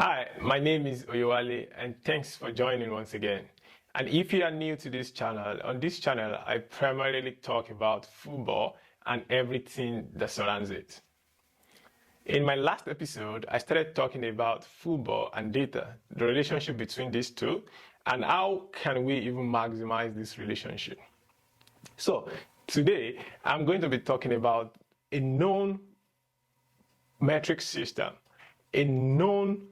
Hi, my name is Oyewale and thanks for joining once again. And if you are new to this channel, on this channel I primarily talk about football and everything that surrounds it. In my last episode, I started talking about football and data, the relationship between these two, and how can we even maximize this relationship. So today I'm going to be talking about a known metric system, a known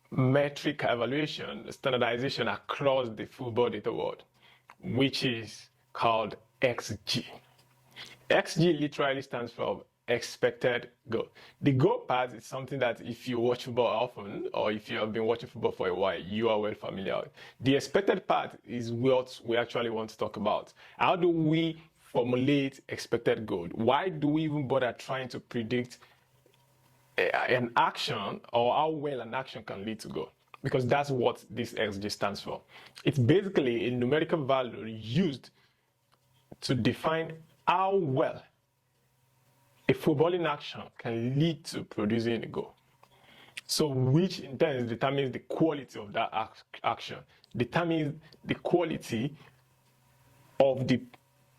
metric evaluation, standardization across the football data world, which is called XG. XG literally stands for expected goal. The goal part is something that if you watch football often, or if you have been watching football for a while, you are well familiar with. The expected part is what we actually want to talk about. How do we formulate expected goal? Why do we even bother trying to predict an action or how well an action can lead to goal? Because that's what this XG stands for. It's basically a numerical value used to define how well a footballing action can lead to producing a goal. So which in turn determines the quality of that action, determines the quality of the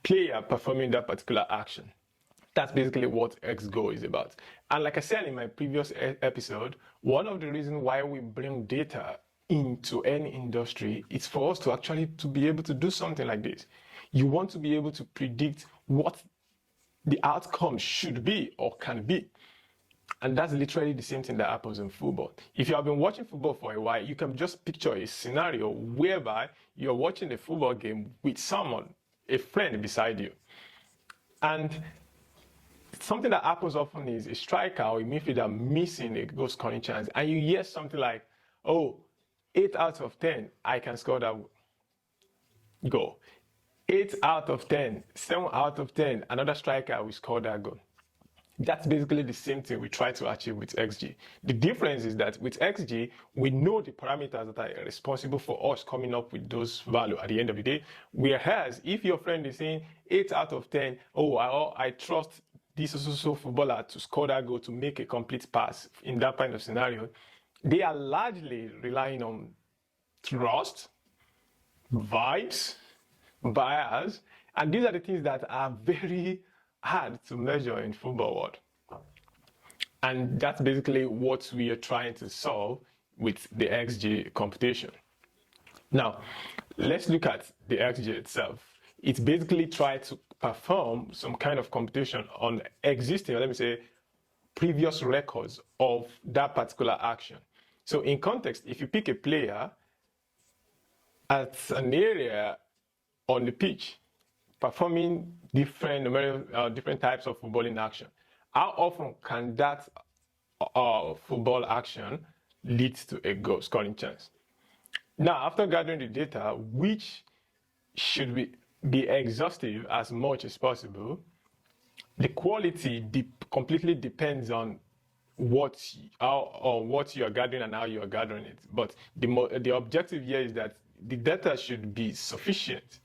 player performing that particular action. That's basically what XGO is about. And like I said in my previous episode, one of the reasons why we bring data into any industry is for us to actually be able to do something like this. You want to be able to predict what the outcome should be or can be. And that's literally the same thing that happens in football. If you have been watching football for a while, you can just picture a scenario whereby you're watching a football game with someone, a friend beside you. And something that happens often is a striker or a midfielder missing a goal scoring chance, and you hear something like, oh, 8 out of 10, I can score that goal. 8 out of 10, 7 out of 10, another striker will score that goal. That's basically the same thing we try to achieve with XG. The difference is that with XG, we know the parameters that are responsible for us coming up with those values at the end of the day. Whereas if your friend is saying 8 out of 10, oh, I trust this so footballer to score that goal, to make a complete pass in that kind of scenario, they are largely relying on trust, vibes, bias, and these are the things that are very hard to measure in football world. And that's basically what we are trying to solve with the XG computation. Now, let's look at the XG itself. It's basically try to perform some kind of computation on existing, let me say, previous records of that particular action. So in context, if you pick a player at an area on the pitch, performing different types of footballing action, how often can that football action lead to a goal scoring chance? Now, after gathering the data, which should be exhaustive as much as possible, the quality completely depends on what you are gathering and how you are gathering it. But the objective here is that the data should be sufficient,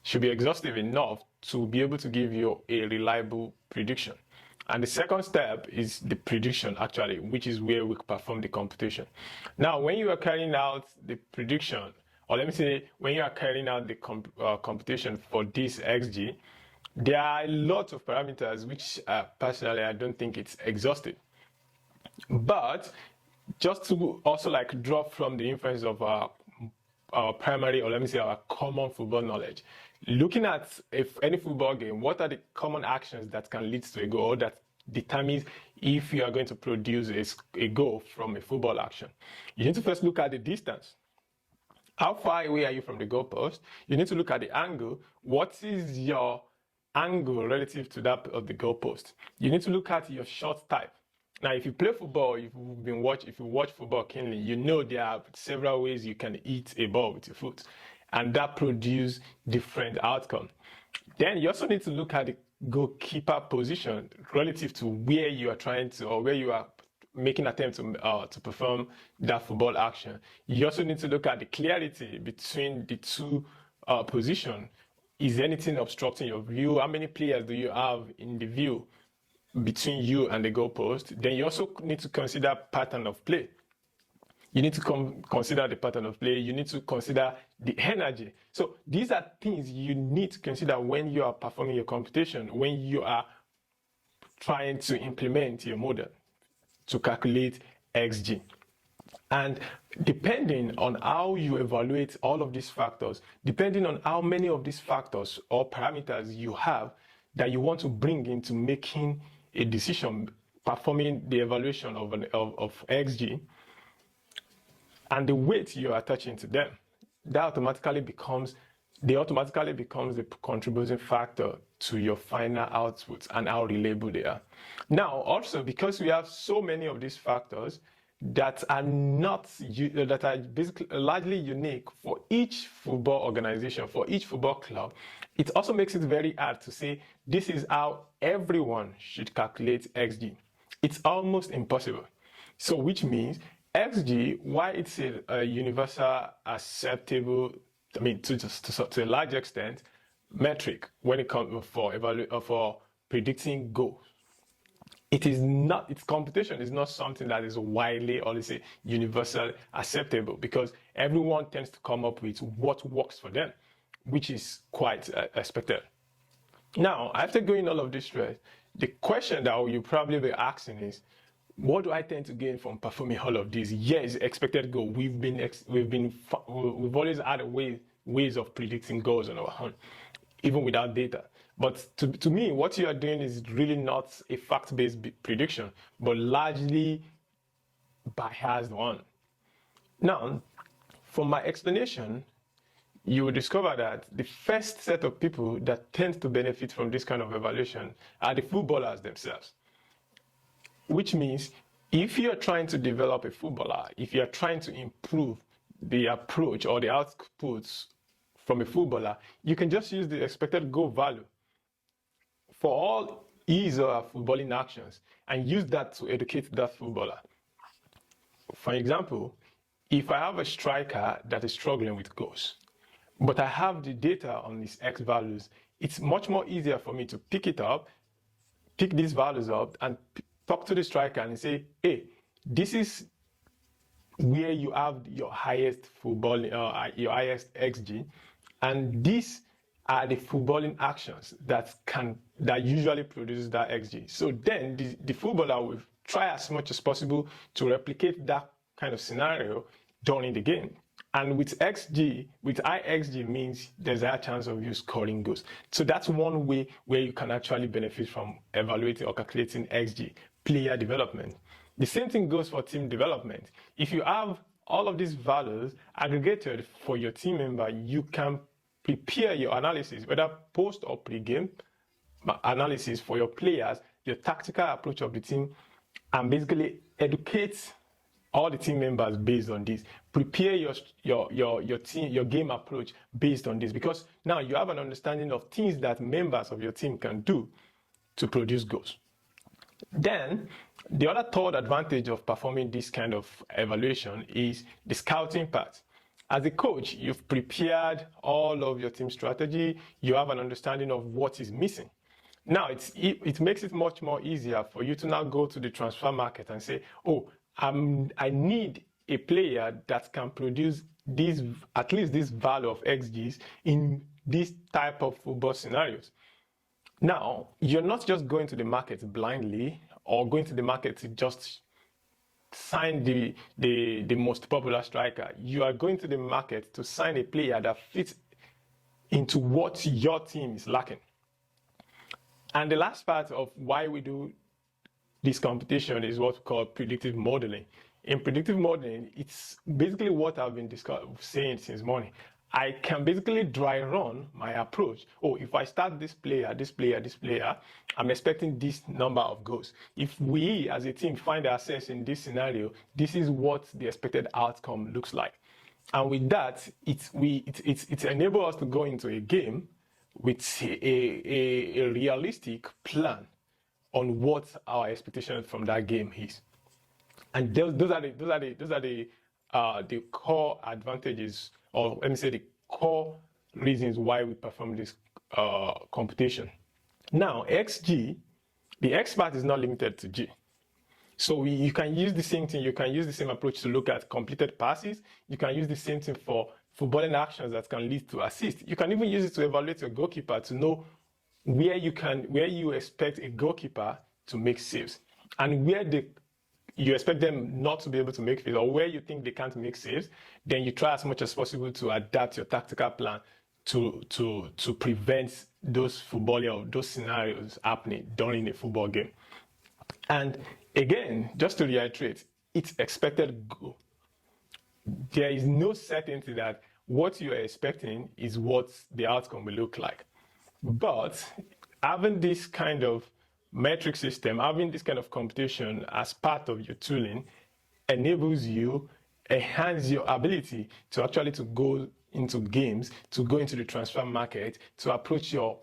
should be exhaustive enough to be able to give you a reliable prediction. And the second step is the prediction, actually, which is where we perform the computation. Now, when you are carrying out the prediction, or let me say, when you are carrying out the computation for this XG, there are a lot of parameters which personally I don't think it's exhaustive. But just to also like drop from the influence of our primary, or let me say our common football knowledge, looking at any football game, what are the common actions that can lead to a goal, or that determines if you are going to produce a goal from a football action? You need to first look at the distance. How far away are you from the goalpost? You need to look at the angle. What is your angle relative to that of the goalpost? You need to look at your shot type. Now, if you play football, if you watch football keenly, you know there are several ways you can hit a ball with your foot, and that produces different outcome. Then you also need to look at the goalkeeper position relative to where you are trying to, or where you are making attempt to perform that football action. You also need to look at the clarity between the two positions. Is anything obstructing your view? How many players do you have in the view between you and the goalpost? Then you also need to consider pattern of play. You need to consider the pattern of play. You need to consider the energy. So these are things you need to consider when you are performing your computation, when you are trying to implement your model to calculate XG. And depending on how you evaluate all of these factors, depending on how many of these factors or parameters you have that you want to bring into making a decision, performing the evaluation of XG, and the weight you are attaching to them, that automatically becomes the contributing factor to your final outputs and how reliable they are. Now, also, because we have so many of these factors that are basically largely unique for each football organization, for each football club, it also makes it very hard to say this is how everyone should calculate XG. It's almost impossible. So, which means XG, why it's a universal acceptable, to a large extent, metric when it comes for predicting goals. It is not, its computation is not something that is widely or let's say universally acceptable, because everyone tends to come up with what works for them, which is quite expected. Now, after going all of this through, the question that you probably be asking is, what do I tend to gain from performing all of these? Yes, expected goal. We've always had ways of predicting goals on our own, even without data. But to me, what you are doing is really not a fact-based prediction, but largely biased one. Now, from my explanation, you will discover that the first set of people that tend to benefit from this kind of evaluation are the footballers themselves. Which means if you're trying to develop a footballer, if you're trying to improve the approach or the outputs from a footballer, you can just use the expected goal value for all his or her footballing actions and use that to educate that footballer. For example, if I have a striker that is struggling with goals, but I have the data on his X values, it's much more easier for me to pick these values up and talk to the striker and say, hey, this is where you have your highest your highest XG, and these are the footballing actions that usually produce that XG. So then the footballer will try as much as possible to replicate that kind of scenario during the game. And with XG, with high XG means there's a high chance of you scoring goals. So that's one way where you can actually benefit from evaluating or calculating XG, player development. The same thing goes for team development. If you have all of these values aggregated for your team member, you can prepare your analysis, whether post or pre-game analysis for your players, your tactical approach of the team, and basically educate all the team members based on this. Prepare your team, your game approach based on this, because now you have an understanding of things that members of your team can do to produce goals. Then, the other third advantage of performing this kind of evaluation is the scouting part. As a coach, you've prepared all of your team strategy. You have an understanding of what is missing. Now, it makes it much more easier for you to now go to the transfer market and say, oh, I need a player that can produce at least this value of XGs in this type of football scenarios. Now, you're not just going to the market blindly or going to the market to just sign the most popular striker. You are going to the market to sign a player that fits into what your team is lacking. And the last part of why we do this computation is what we call predictive modeling. In predictive modeling, it's basically what I've been saying since morning. I can basically dry run my approach. Oh, if I start this player, I'm expecting this number of goals. If we as a team find ourselves in this scenario, this is what the expected outcome looks like. And with that, it enables us to go into a game with a realistic plan on what our expectation from that game is. And those are the core advantages, or let me say the core reasons why we perform this computation. Now, XG, the X part is not limited to G. So you can use the same thing. You can use the same approach to look at completed passes. You can use the same thing for footballing actions that can lead to assists. You can even use it to evaluate your goalkeeper to know where you expect a goalkeeper to make saves and where you expect them not to be able to make saves, or where you think they can't make saves. Then you try as much as possible to adapt your tactical plan to prevent those footballing or those scenarios happening during a football game. And again, just to reiterate, it's expected goal. There is no certainty that what you are expecting is what the outcome will look like. But having this kind of metric system, having this kind of computation as part of your tooling enables you, enhance your ability to actually to go into games, to go into the transfer market, to approach your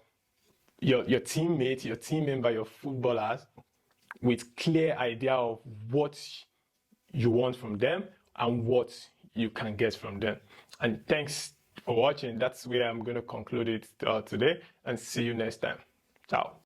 teammate, your team member, your footballers with clear idea of what you want from them and what you can get from them. And thanks for watching. That's where I'm going to conclude it today, and see you next time. Ciao.